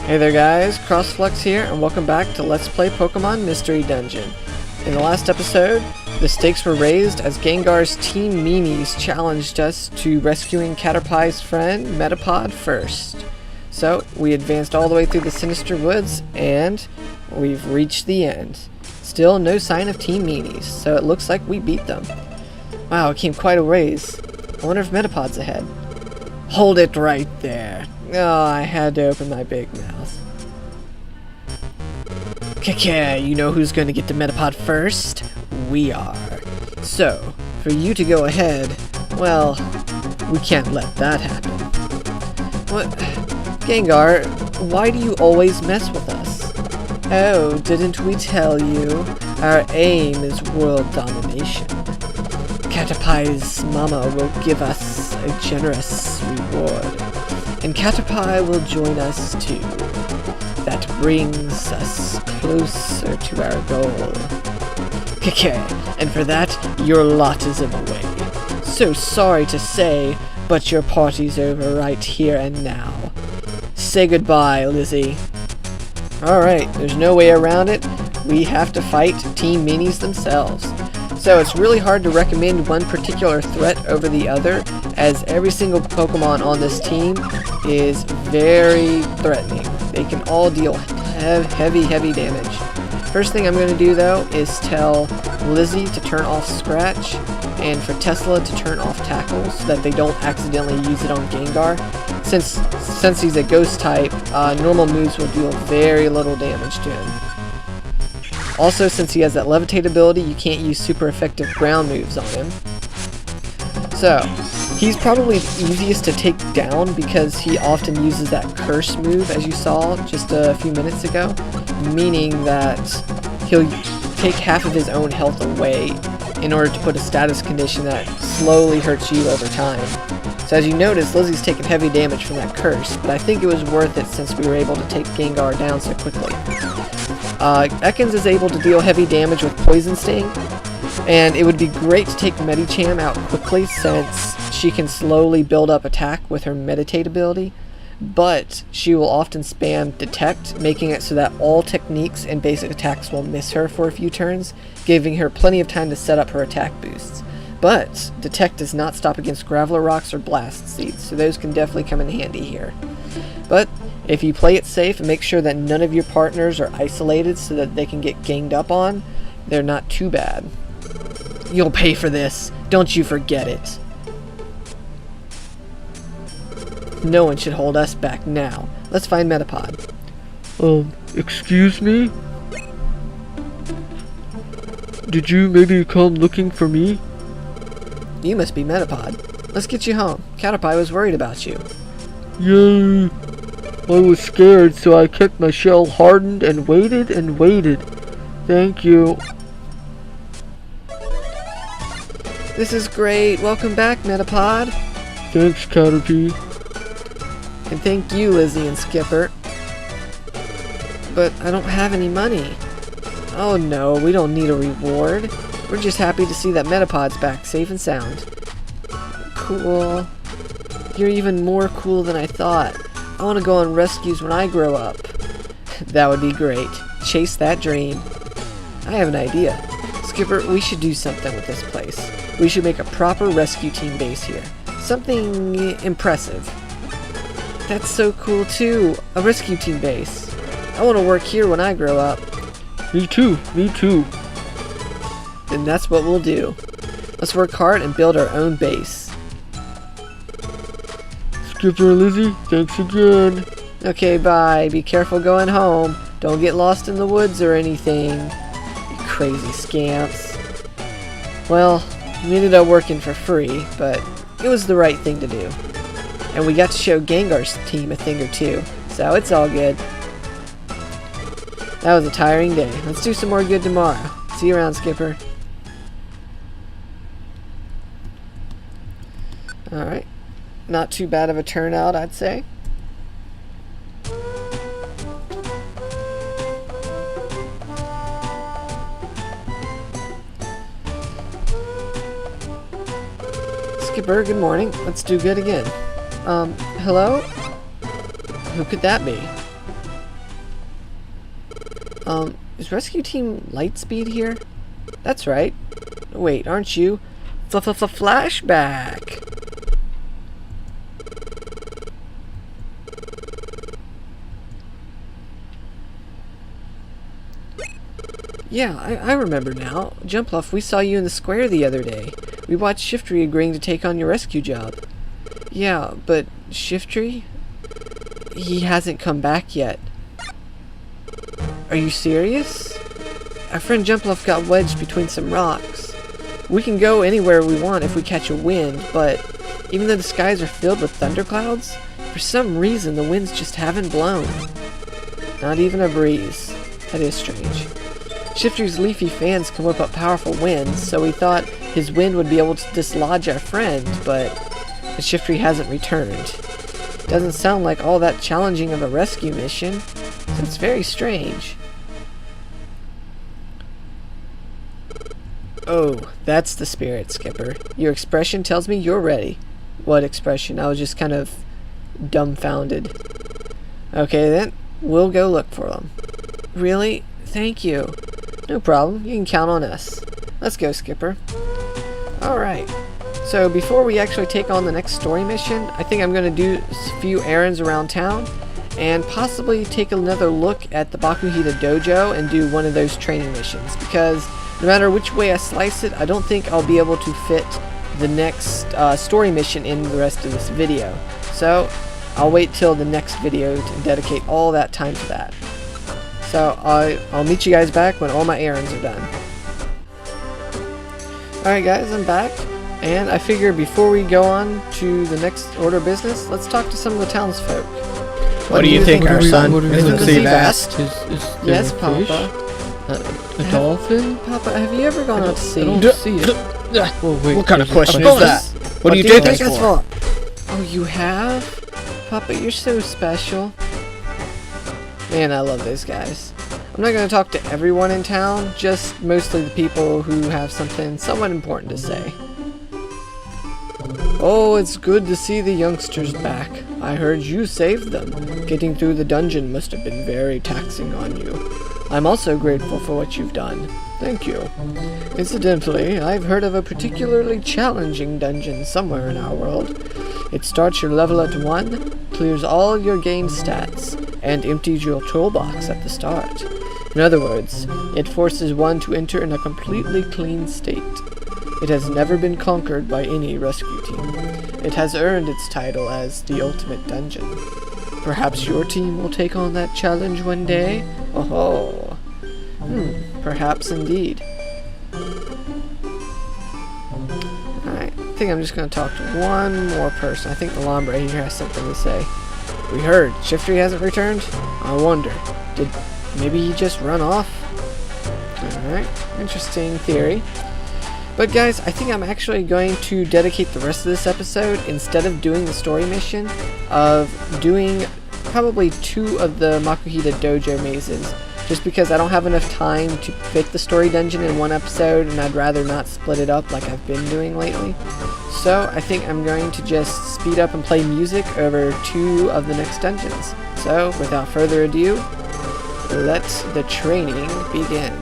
Hey there guys, CrossFlux here, and welcome back to Let's Play Pokemon Mystery Dungeon. In the last episode, the stakes were raised as Gengar's Team Meanies challenged us to rescuing Caterpie's friend, Metapod, first. So, we advanced all the way through the Sinister Woods, and we've reached the end. Still no sign of Team Meanies, so it looks like we beat them. Wow, it came quite a ways. I wonder if Metapod's ahead. Hold it right there. Oh, I had to open my big mouth. Kaka, you know who's going to get to Metapod first? We are. So, for you to go ahead, well, we can't let that happen. What? Gengar, why do you always mess with us? Oh, didn't we tell you? Our aim is world domination. Caterpie's mama will give us a generous reward. And Caterpie will join us too. That brings us closer to our goal. Keke, and for that, your lot is in the way. So sorry to say, but your party's over right here and now. Say goodbye, Lizzie. Alright, there's no way around it. We have to fight Team Meanies themselves. So it's really hard to recommend one particular threat over the other, as every single Pokemon on this team is very threatening. They can all deal heavy damage. First thing I'm going to do though is tell Lizzie to turn off Scratch, and for Tesla to turn off Tackle so that they don't accidentally use it on Gengar. Since he's a ghost type, normal moves will deal very little damage to him. Also, since he has that levitate ability, you can't use super effective ground moves on him. So, he's probably the easiest to take down because he often uses that curse move, as you saw just a few minutes ago, meaning that he'll take half of his own health away in order to put a status condition that slowly hurts you over time. So as you notice, Lizzie's taken heavy damage from that curse, but I think it was worth it since we were able to take Gengar down so quickly. Ekans is able to deal heavy damage with Poison Sting, and it would be great to take Medicham out quickly since she can slowly build up attack with her Meditate ability, but she will often spam Detect, making it so that all techniques and basic attacks will miss her for a few turns, giving her plenty of time to set up her attack boosts. But Detect does not stop against Graveler Rocks or Blast Seeds, so those can definitely come in handy here. But if you play it safe and make sure that none of your partners are isolated so that they can get ganged up on, they're not too bad. You'll pay for this. Don't you forget it. No one should hold us back now. Let's find Metapod. Excuse me? Did you maybe come looking for me? You must be Metapod. Let's get you home. Caterpie was worried about you. Yay! I was scared, so I kept my shell hardened and waited and waited. Thank you. This is great. Welcome back, Metapod. Thanks, Caterpie. And thank you, Lizzie and Skipper. But I don't have any money. Oh no, we don't need a reward. We're just happy to see that Metapod's back safe and sound. Cool. You're even more cool than I thought. I want to go on rescues when I grow up. That would be great. Chase that dream. I have an idea. Skipper, we should do something with this place. We should make a proper rescue team base here. Something impressive. That's so cool too. A rescue team base. I want to work here when I grow up. Me too. Me too. Then that's what we'll do. Let's work hard and build our own base. Skipper and Lizzie, thanks again. Okay, bye. Be careful going home. Don't get lost in the woods or anything. You crazy scamps. Well, we ended up working for free, but it was the right thing to do. And we got to show Gengar's team a thing or two, so it's all good. That was a tiring day. Let's do some more good tomorrow. See you around, Skipper. Alright. Not too bad of a turnout, I'd say. Skipper, good morning. Let's do good again. Hello? Who could that be? Is Rescue Team Lightspeed here? That's right. Wait, aren't you? Flashback! Yeah, I remember now. Jumpluff, we saw you in the square the other day. We watched Shiftry agreeing to take on your rescue job. Yeah, but Shiftry? He hasn't come back yet. Are you serious? Our friend Jumpluff got wedged between some rocks. We can go anywhere we want if we catch a wind, but even though the skies are filled with thunderclouds, for some reason the winds just haven't blown. Not even a breeze. That is strange. Shiftry's leafy fans can whip up powerful winds, so we thought his wind would be able to dislodge our friend, but Shiftry hasn't returned. Doesn't sound like all that challenging of a rescue mission, so it's very strange. Oh, that's the spirit, Skipper. Your expression tells me you're ready. What expression? I was just kind of dumbfounded. Okay then, we'll go look for them. Really? Thank you. No problem, you can count on us. Let's go, Skipper. Alright, so before we actually take on the next story mission, I think I'm going to do a few errands around town and possibly take another look at the Bakuhita Dojo and do one of those training missions, because no matter which way I slice it, I don't think I'll be able to fit the next story mission in the rest of this video. So I'll wait till the next video to dedicate all that time to that. So I'll meet you guys back when all my errands are done. Alright guys, I'm back, and I figure before we go on to the next order of business, let's talk to some of the townsfolk. What do you think, our son? Isn't the sea vast? Is there Yes, a fish? Papa. A dolphin? Papa, have you ever gone out to sea? I don't see it. Oh, wait, What kind of question Bonus. is that? What do you do take us for? Oh, you have? Papa, you're so special. Man, I love those guys. I'm not going to talk to everyone in town, just mostly the people who have something somewhat important to say. Oh, it's good to see the youngsters back. I heard you saved them. Getting through the dungeon must have been very taxing on you. I'm also grateful for what you've done. Thank you. Incidentally, I've heard of a particularly challenging dungeon somewhere in our world. It starts your level at 1, clears all your game stats, and empties your toolbox at the start. In other words, it forces one to enter in a completely clean state. It has never been conquered by any rescue team. It has earned its title as the ultimate dungeon. Perhaps your team will take on that challenge one day? Oh, perhaps indeed. Alright, I think I'm just going to talk to one more person. I think the Lombre here has something to say. We heard Shiftry hasn't returned? I wonder, did maybe he just run off? Alright, interesting theory. But guys, I think I'm actually going to dedicate the rest of this episode, instead of doing the story mission, of doing probably 2 of the Makuhita Dojo mazes, just because I don't have enough time to fit the story dungeon in one episode, and I'd rather not split it up like I've been doing lately. So I think I'm going to just speed up and play music over 2 of the next dungeons. So without further ado, let the training begin.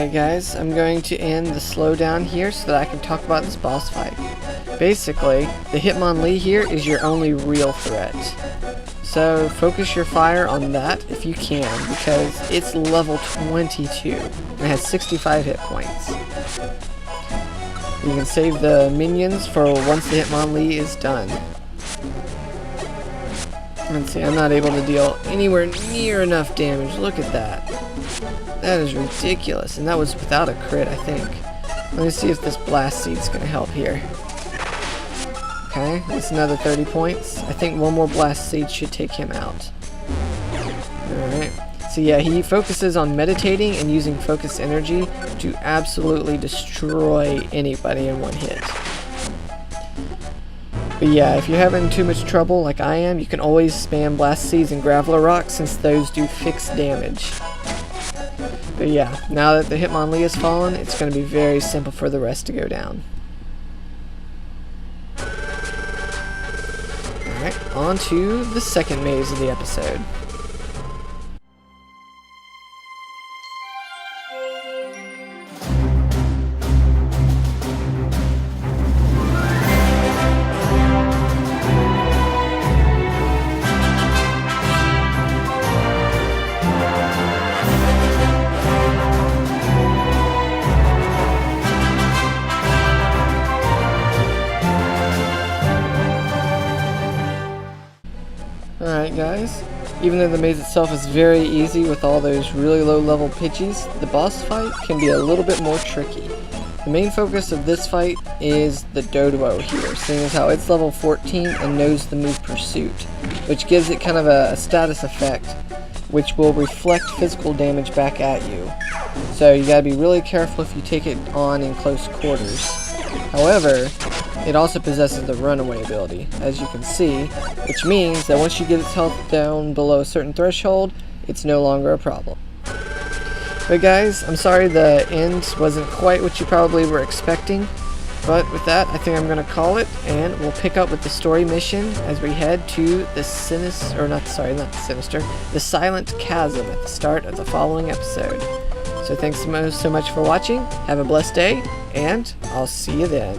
Alright guys, I'm going to end the slowdown here so that I can talk about this boss fight. Basically, the Hitmonlee here is your only real threat. So focus your fire on that if you can, because it's level 22 and it has 65 hit points. You can save the minions for once the Hitmonlee is done. Let's see, I'm not able to deal anywhere near enough damage. Look at that. That is ridiculous, and that was without a crit, I think. Let me see if this Blast Seed's going to help here. Okay, that's another 30 points. I think one more Blast Seed should take him out. Alright. So yeah, he focuses on meditating and using focus energy to absolutely destroy anybody in one hit. But yeah, if you're having too much trouble like I am, you can always spam Blast Seeds and Graveler Rocks since those do fixed damage. But yeah, now that the Hitmonlee has fallen, it's going to be very simple for the rest to go down. Alright, on to the second maze of the episode. Alright guys, even though the maze itself is very easy with all those really low level Pidgeys, the boss fight can be a little bit more tricky. The main focus of this fight is the Doduo here, seeing as how it's level 14 and knows the move Pursuit, which gives it kind of a status effect, which will reflect physical damage back at you. So you gotta be really careful if you take it on in close quarters. However, it also possesses the runaway ability, as you can see, which means that once you get its health down below a certain threshold, it's no longer a problem. But guys, I'm sorry the end wasn't quite what you probably were expecting, but with that, I think I'm going to call it, and we'll pick up with the story mission as we head to the the Silent Chasm at the start of the following episode. So thanks so much for watching, have a blessed day, and I'll see you then.